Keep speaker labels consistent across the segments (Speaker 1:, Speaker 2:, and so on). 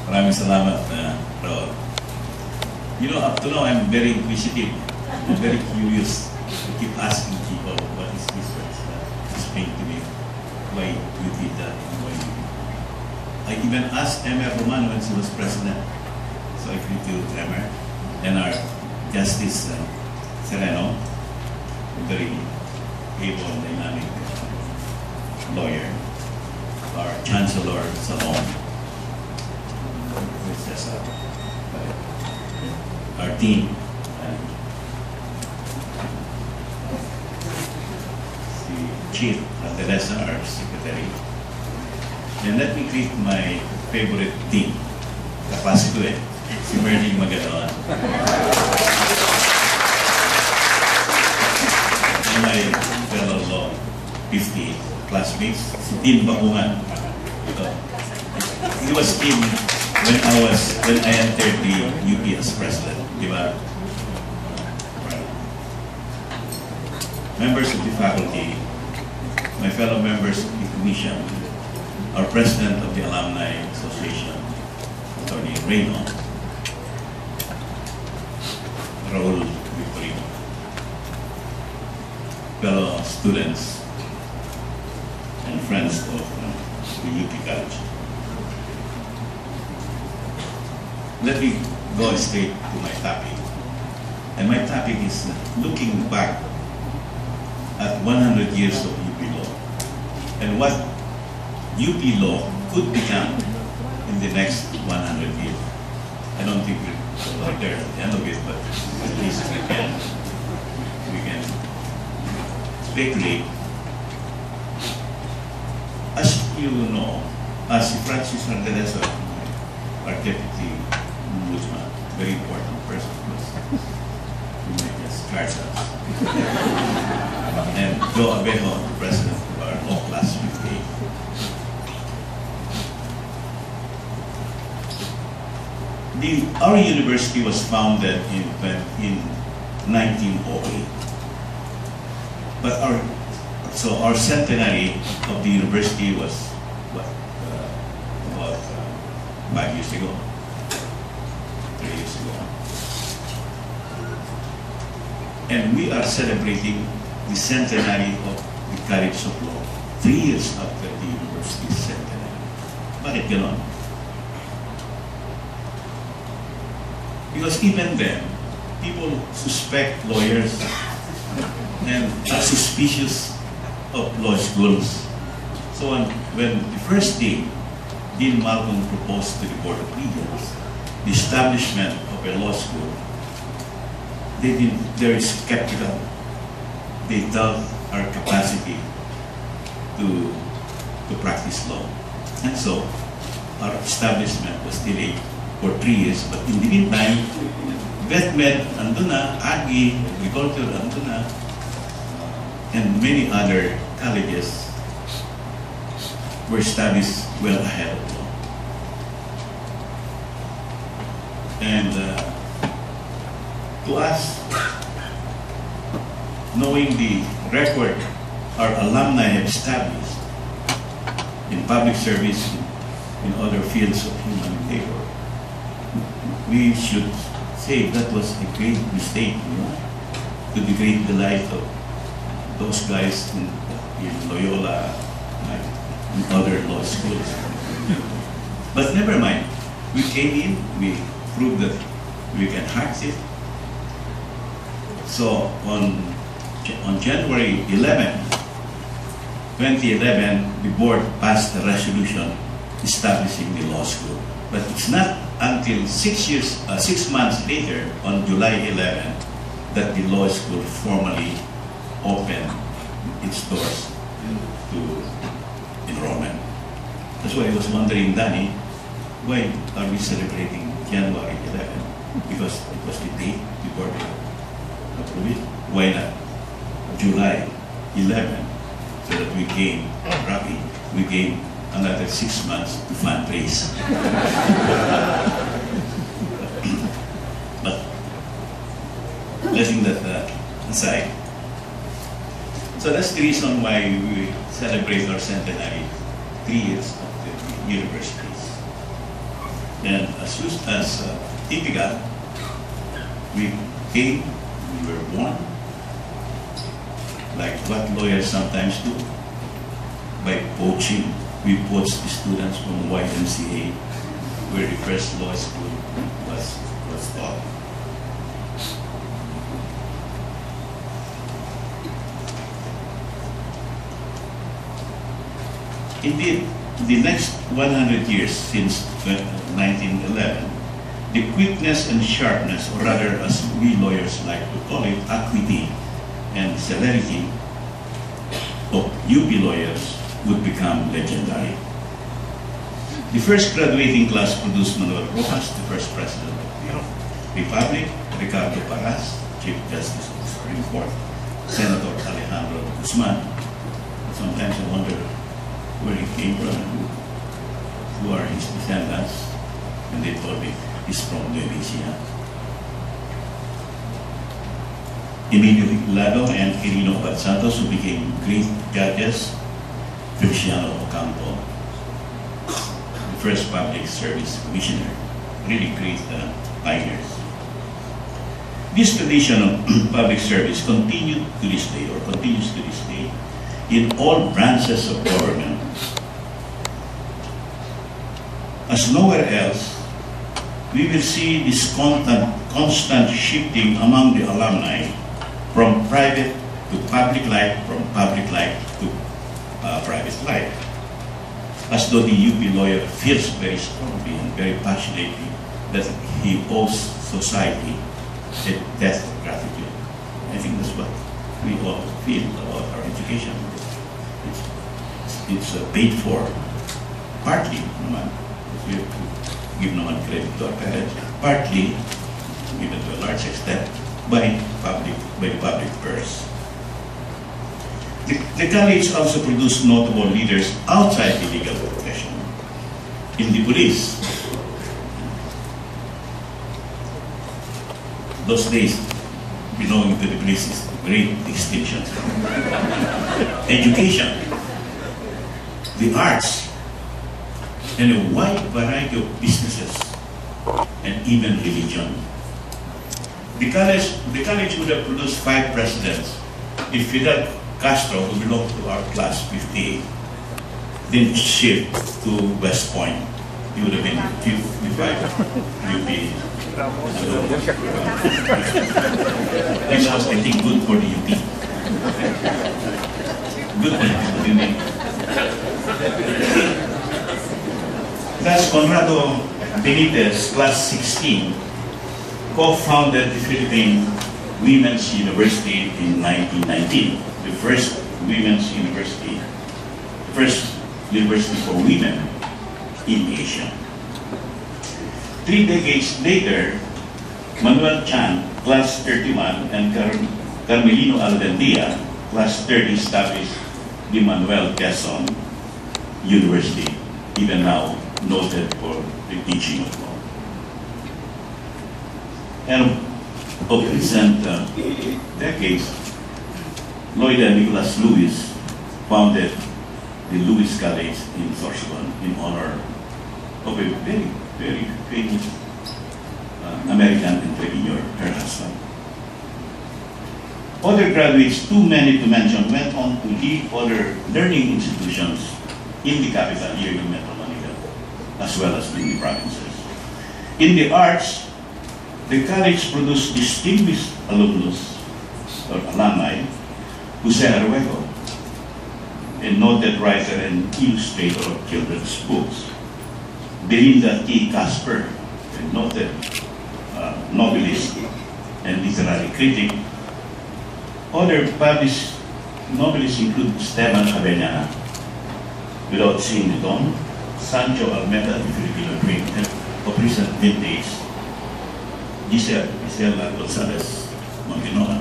Speaker 1: Maraming salamat, Raul. You know, up to now, I'm very inquisitive. I'm very curious. I keep asking people, what is this? Explain to me why you did that and why you did that. I even asked Emer Roman when she was president. So I greet you, Emer, and our Justice Sereno, a very able and dynamic lawyer, our Chancellor Salon, our team, the Chief Teresa, our Secretary, and let me greet my favorite team, kapasito si Merlin Magalawan. And my fellow law 50 classmates, si Tim Bakungan. He was Tim when I entered the UP as president, di ba? Members of the faculty, my fellow members of the commission, our president of the Alumni Association, Attorney Reyno, Raul Victorino, fellow students and friends of the UP College. Let me go straight to my topic. And my topic is looking back at 100 years of UP law and what UP law could become in the next 100 years. I don't think we're there at the end of it, but at least we can speculate. As you know, as Francis Teresa, our deputy ombudsman, very important person, who might just charge us, and Joe Abejo, the president of our law class 58. Our university was founded in 1908, but our centenary of the university was what, about 5 years ago, 3 years ago, and we are celebrating the centenary of the College of Law 3 years after the university's centenary. Bakit ganon? Because even then, people suspect lawyers and are suspicious of law schools. So when the first day Dean Malcolm proposed to the Board of Regents the establishment of a law school, they're skeptical. They doubt our capacity to practice law. And so our establishment was delayed for 3 years, but in the meantime, VetMed, andun na, Agri, Agriculture, andun na, and many other colleges were established well ahead of law. And to us, knowing the record our alumni have established in public service, in other fields of human labor, we should say that was a great mistake, to degrade the life of those guys in Loyola and other law schools. But never mind. We came in, we proved that we can hack it. So on January 11, 2011, the board passed a resolution establishing the law school. But it's not until 6 months later, on July 11, that the law school formally opened its doors to enrollment. That's why I was wondering, Danny, why are we celebrating January 11? Because it was the date the board approved it. Why not July 11? So that we gain, we gain another 6 months to fundraise. But letting that aside. So that's the reason why we celebrate our centenary 3 years of the universities. And as typical, we came, we were born, like what lawyers sometimes do, by poaching. We poached the students from YMCA, where the first law school was taught. Indeed, the next 100 years since 1911, the quickness and sharpness, or rather as we lawyers like to call it, acuity and celerity of UP lawyers would become legendary. The first graduating class produced Manuel Rojas, the first president of the Republic, Edgardo, Chief Justice of the Supreme Court, Senator Alejandro Guzman. Sometimes I wonder where he came from and who are his descendants, and they told me he's from Indonesia. Emilio Edgardo and Quirino Santos, who became great judges, Feliciano Ocampo, the first public service commissioner, really great pioneers. This tradition of public service continues to this day, in all branches of government. As nowhere else, we will see this constant shifting among the alumni from private to public life, from public life to private life. As though the UP lawyer feels very strongly and very passionately that he owes society a debt of gratitude. I think that's what we all feel about our education. It's paid for, partly, we have to give no credit to our parents, partly, even to a large extent, by the public purse. The college also produced notable leaders outside the legal profession. In the police, those days, belonging to the police is great distinction. Education, the arts, and a wide variety of businesses, and even religion. The college would have produced 5 presidents if Fidel Castro, who belonged to our class 58, didn't shift to West Point. He would have been 55 UP. This was, I think, good for the UP. Good for the UP. Class Conrado Benitez, class 16, co-founded the Philippine Women's University in 1919, the first women's university, the first university for women in Asia. 3 decades later, Manuel Chan, class 31, and Carmelino Aldendia, class 30, established the Manuel Quezon University, even now noted for the teaching of law. And of recent decades, Lloyd and Nicholas Lewis founded the Lewis College in Sorsogon in honor of a very, very famous American entrepreneur, her husband. Other graduates, too many to mention, went on to lead other learning institutions in the capital, here in Metro Manila, as well as in the provinces. In the arts, the college produced distinguished alumnus or alumni, Jose Arguello, a noted writer and illustrator of children's books, Belinda T. Casper, a noted novelist and literary critic. Other published novelists include Esteban Avellana, without seeing the dawn, Sancho Almeda, the Filipino painter of recent vintage, Gisela Gonzalez Montinola,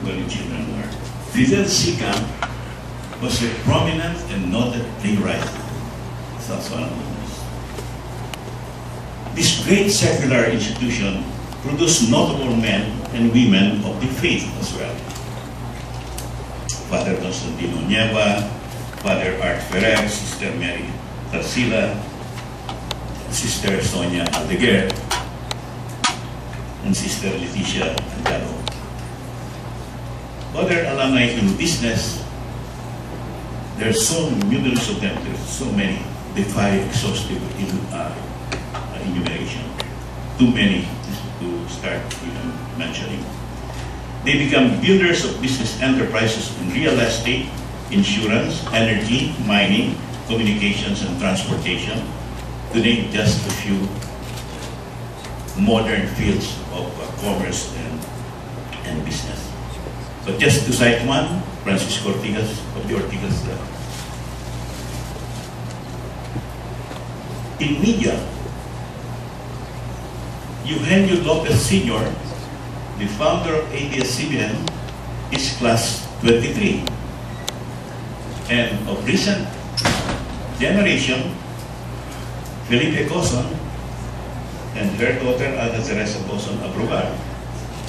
Speaker 1: where the children were. Fidel Sica was a prominent and noted playwright. That's one of them. This great secular institution produced notable men and women of the faith as well. Father Constantino Nieva, Father Art Ferrer, Sister Mary Tarsila, Sister Sonia Aldeguer, and Sister Leticia Edgardo. Other alumni in business, there are so numerous of them, there's so many, defy exhaustive enumeration. Too many to start even mentioning. They become builders of business enterprises in real estate, insurance, energy, mining, communications, and transportation, to name just a few modern fields of commerce and business. But just to cite one, Francisco Ortigas of the Ortigas. In media, Eugenio Lopez Sr., the founder of ABS-CBN, is class 23. And of recent generation, Felipe Quezon and her daughter Ada Teresa Quezon Abrogar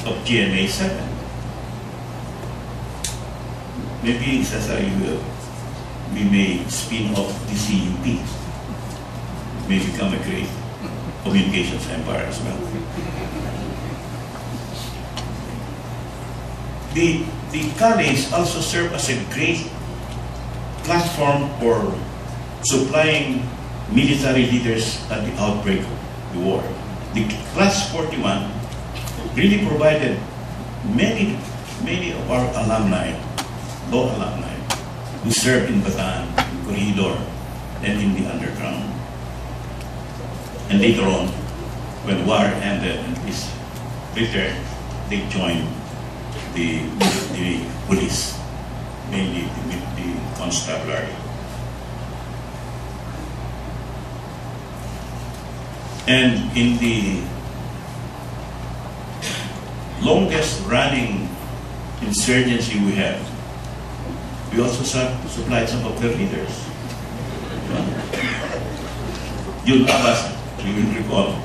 Speaker 1: of GMA 7. Maybe we may spin off the CUP, may become a great communications empire as well. The college also served as a great platform for supplying military leaders at the outbreak of the war. The class 41 really provided many of our alumni, law alumni, who served in Bataan, in Corridor, and in the underground. And later on, when war ended and peace returned, they joined the police, mainly the constabulary. And in the longest running insurgency we have, we also supplied some of their leaders. Yun Abbas, you will recall,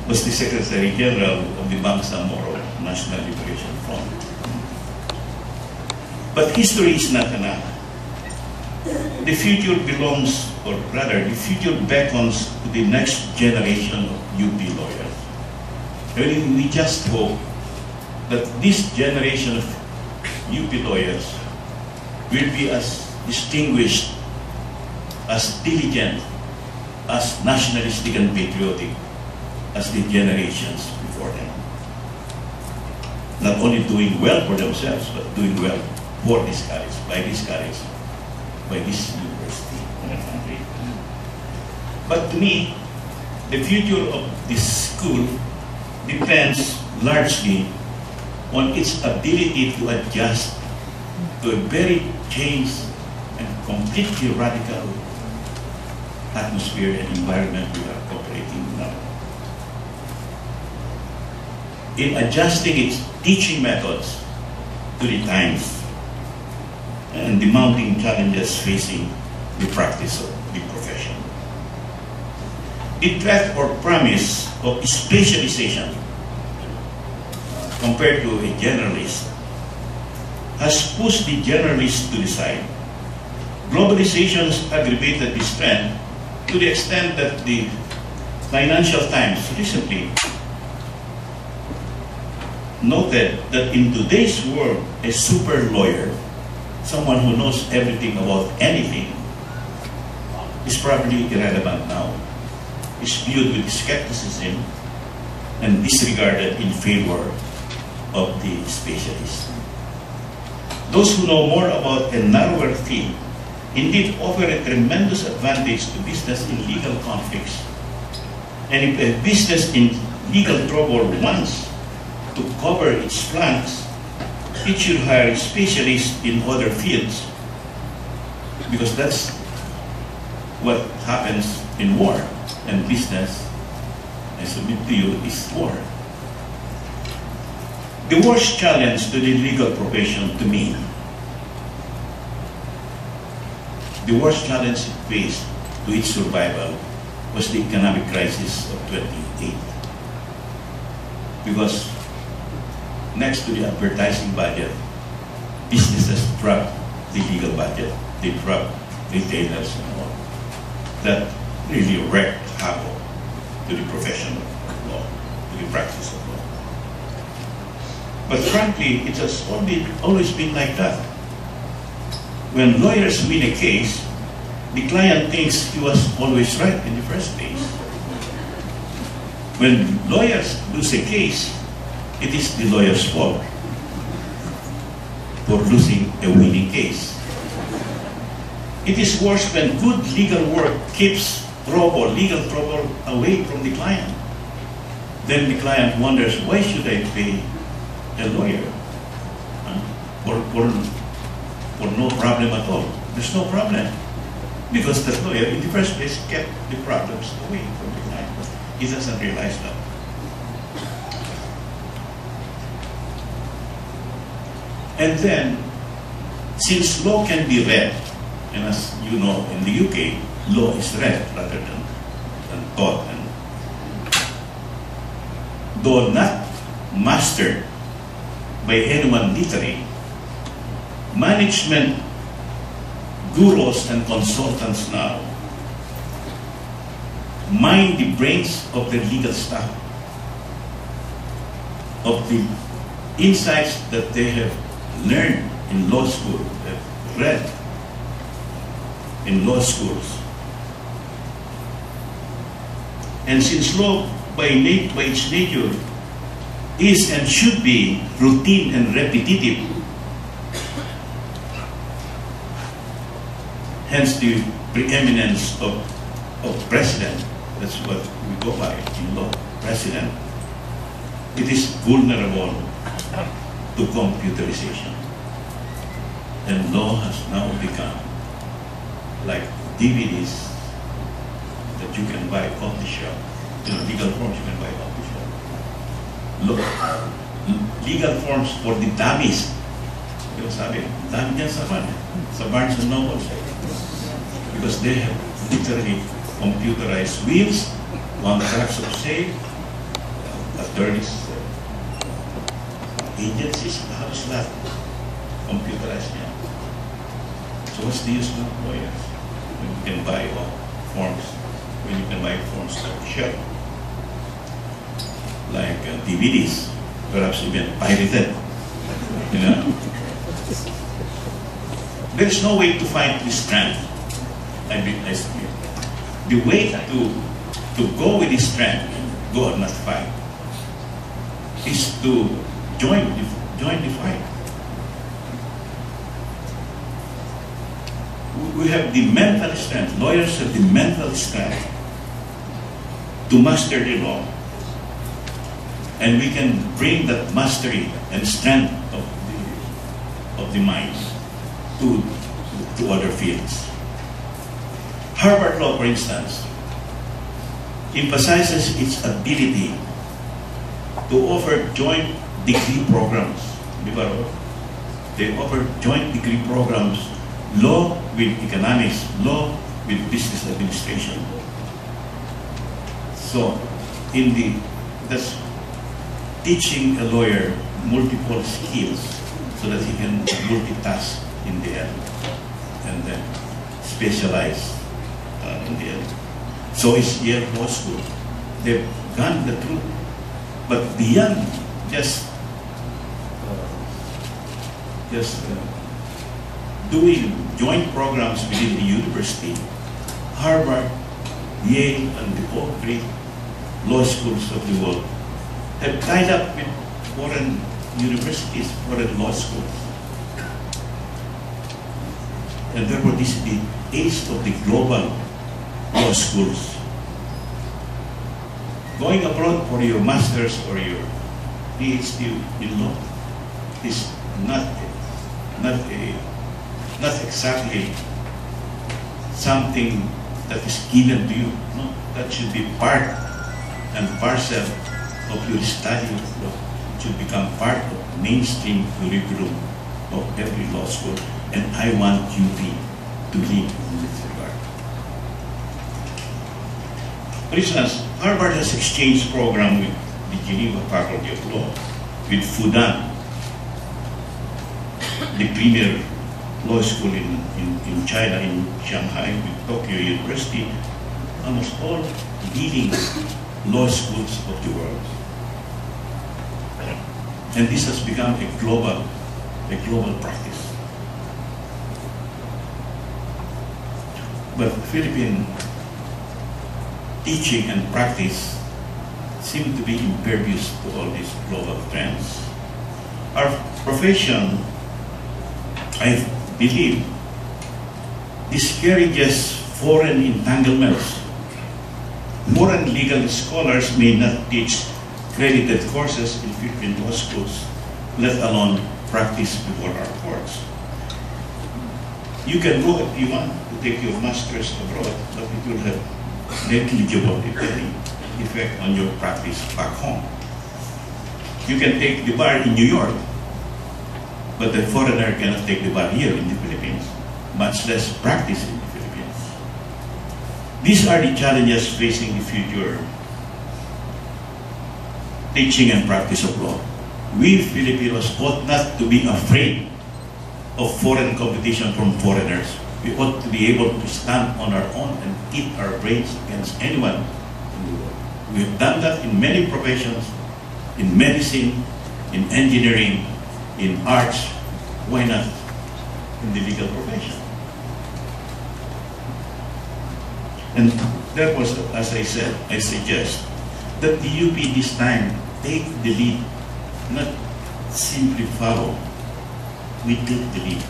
Speaker 1: was the Secretary General of the Bangsamoro National Liberation Front. But history is not enough. The future belongs, or rather, the future beckons to the next generation of UP lawyers. And we just hope that this generation of UP lawyers will be as distinguished, as diligent, as nationalistic and patriotic as the generations before them. Not only doing well for themselves, but doing well for this college, by this university in the country. But to me, the future of this school depends largely on its ability to adjust to a very changed and completely radical atmosphere and environment we are operating now. In adjusting its teaching methods to the times and the mounting challenges facing the practice of the profession. The threat or promise of specialization compared to a generalist has pushed the generalist to the side. Globalization has aggravated this trend to the extent that the Financial Times recently noted that in today's world, a super lawyer, someone who knows everything about anything, is probably irrelevant now. Is viewed with skepticism and disregarded in favor of the specialist. Those who know more about a narrower field indeed offer a tremendous advantage to business in legal conflicts. And if a business in legal trouble wants to cover its flanks, it should hire specialists in other fields, because that's what happens in war, and business, I submit to you, is war. The worst challenge to the legal profession, to me, the worst challenge it faced to its survival was the economic crisis of 2008. Because next to the advertising budget, businesses dropped the legal budget, they dropped retailers and all. That really wrecked havoc to the profession of law, to the practice of law. But frankly, it has always been like that. When lawyers win a case, the client thinks he was always right in the first place. When lawyers lose a case, it is the lawyer's fault for losing a winning case. It is worse when good legal work keeps legal trouble away from the client. Then the client wonders, why should I pay a lawyer for no problem at all? There's no problem. Because the lawyer, in the first place, kept the problems away from the client. He doesn't realize that. And then, since law can be read, and as you know, in the UK, law is read rather than taught. And though not mastered by anyone literally, management gurus and consultants now mine the brains of the legal staff, of the insights that they have learned in law school, have read in law schools. And since law by its nature is and should be routine and repetitive, hence the preeminence of president, that's what we go by in law, president, it is vulnerable to computerization. And law has now become like DVDs that you can buy off the shelf. You know, legal forms you can buy off the shelf. Look, legal forms for the dummies. You know, sabi, dami yan sa Barnes and Noble. Because they have literally computerized wills, contracts of sale, attorneys, agencies, halos lahat computerized niya. So what's the use of lawyers when you can buy forms, when you can buy forms off the shelf, like DVDs, perhaps even pirated, you know? There is no way to find this strength. The way to go with this strength, go and not fight, is to join the fight. We have the mental strength, lawyers have the mental strength to master the law. And we can bring that mastery and strength of the mind to other fields. Harvard Law, for instance, emphasizes its ability to offer joint degree programs. They offer joint degree programs, law with economics, law with business administration. So, that's teaching a lawyer multiple skills so that he can multitask in the end and then specialize in the end. So is Yale Law School. They've gone the truth, but beyond just doing joint programs within the university, Harvard, Yale, and the all great law schools of the world have tied up with foreign universities, foreign law schools. And therefore, this is the age of the global law schools. Going abroad for your master's or your PhD in law is not exactly something that is given to you. No, that should be part and parcel of your study of law. It should become part of mainstream curriculum of every law school. And I want you to lead in this regard. For instance, Harvard has exchange program with the Geneva Faculty of Law, with Fudan, the premier law school in China, in Shanghai, with Tokyo University, almost all leading law schools of the world. And this has become a global practice. But Philippine teaching and practice seem to be impervious to all these global trends. Our profession, I believe, discourages foreign entanglements. Foreign legal scholars may not teach credited courses in Philippine law schools, let alone practice before our courts. You can go if you want to take your master's abroad, but it will have negligible, if any, effect on your practice back home. You can take the bar in New York, but the foreigner cannot take the bar here in the Philippines, much less practice in the Philippines. These are the challenges facing the future teaching and practice of law. We Filipinos ought not to be afraid of foreign competition from foreigners. We ought to be able to stand on our own and keep our brains against anyone in the world. We have done that in many professions, in medicine, in engineering, in arts. Why not in the legal profession? And that was, as I said, I suggest that the UP this time take the lead, not simply follow. We take the lead.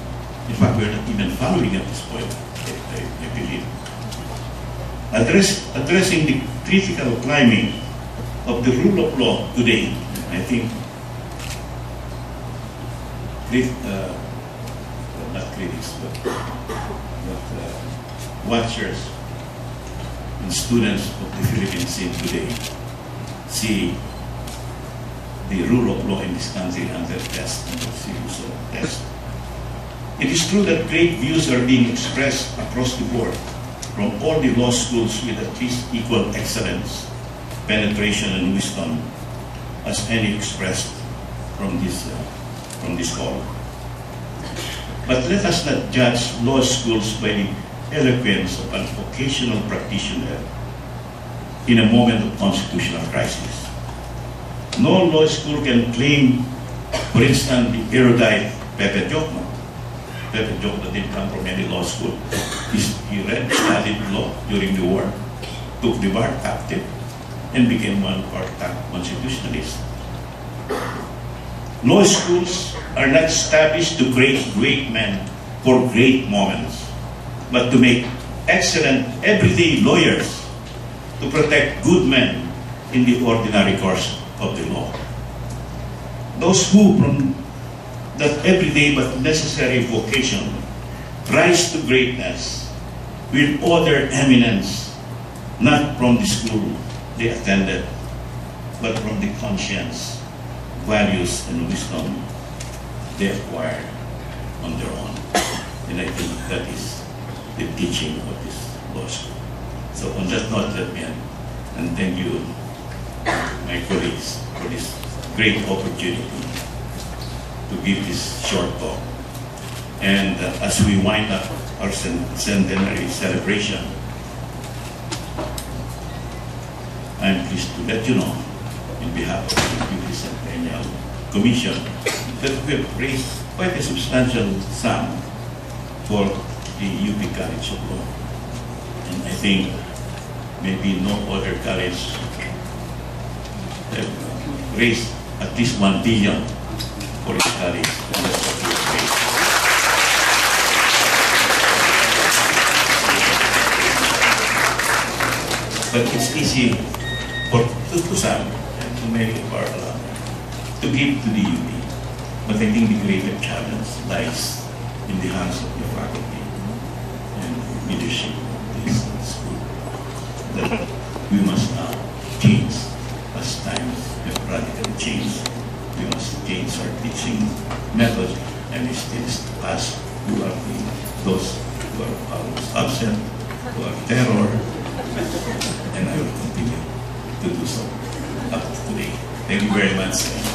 Speaker 1: In fact, we're not even following at this point, I believe. Addressing the critical climate of the rule of law today, I think, not critics, but watchers and students of the Philippine scene today see the rule of law in this country under test, under serious test. It is true that great views are being expressed across the board from all the law schools with at least equal excellence, penetration, and wisdom as any expressed from this hall. But let us not judge law schools by the eloquence of an occasional practitioner in a moment of constitutional crisis. No law school can claim, for instance, the erudite Pepe Jokno. Pepe Jokno didn't come from any law school. He read, studied law during the war, took the bar captive, and became one of our top constitutionalists. Law schools are not established to create great men for great moments, but to make excellent everyday lawyers to protect good men in the ordinary course of the law. Those who, from that everyday but necessary vocation, rise to greatness with other eminence, not from the school they attended, but from the conscience, values, and wisdom they acquired on their own. And I think that is the teaching of this law school. So on that note, let me end. And thank you, my colleagues, for this great opportunity to give this short talk. And as we wind up our centenary celebration, I'm pleased to let you know, in behalf of the Centennial Commission, that we have raised quite a substantial sum for the UP College of Law. And I think maybe no other college have raised at least 1 billion for its college. And that's what we have raised. But it's easy to some and to many of our alumni to give to the UP. But I think the greater challenge lies in the hands of the faculty and leadership of this school. That we must now change as times have radically changed. We must change our teaching methods, and it is us who are those who are always absent, who are terror, and I will continue to do so up to today. Thank you very much.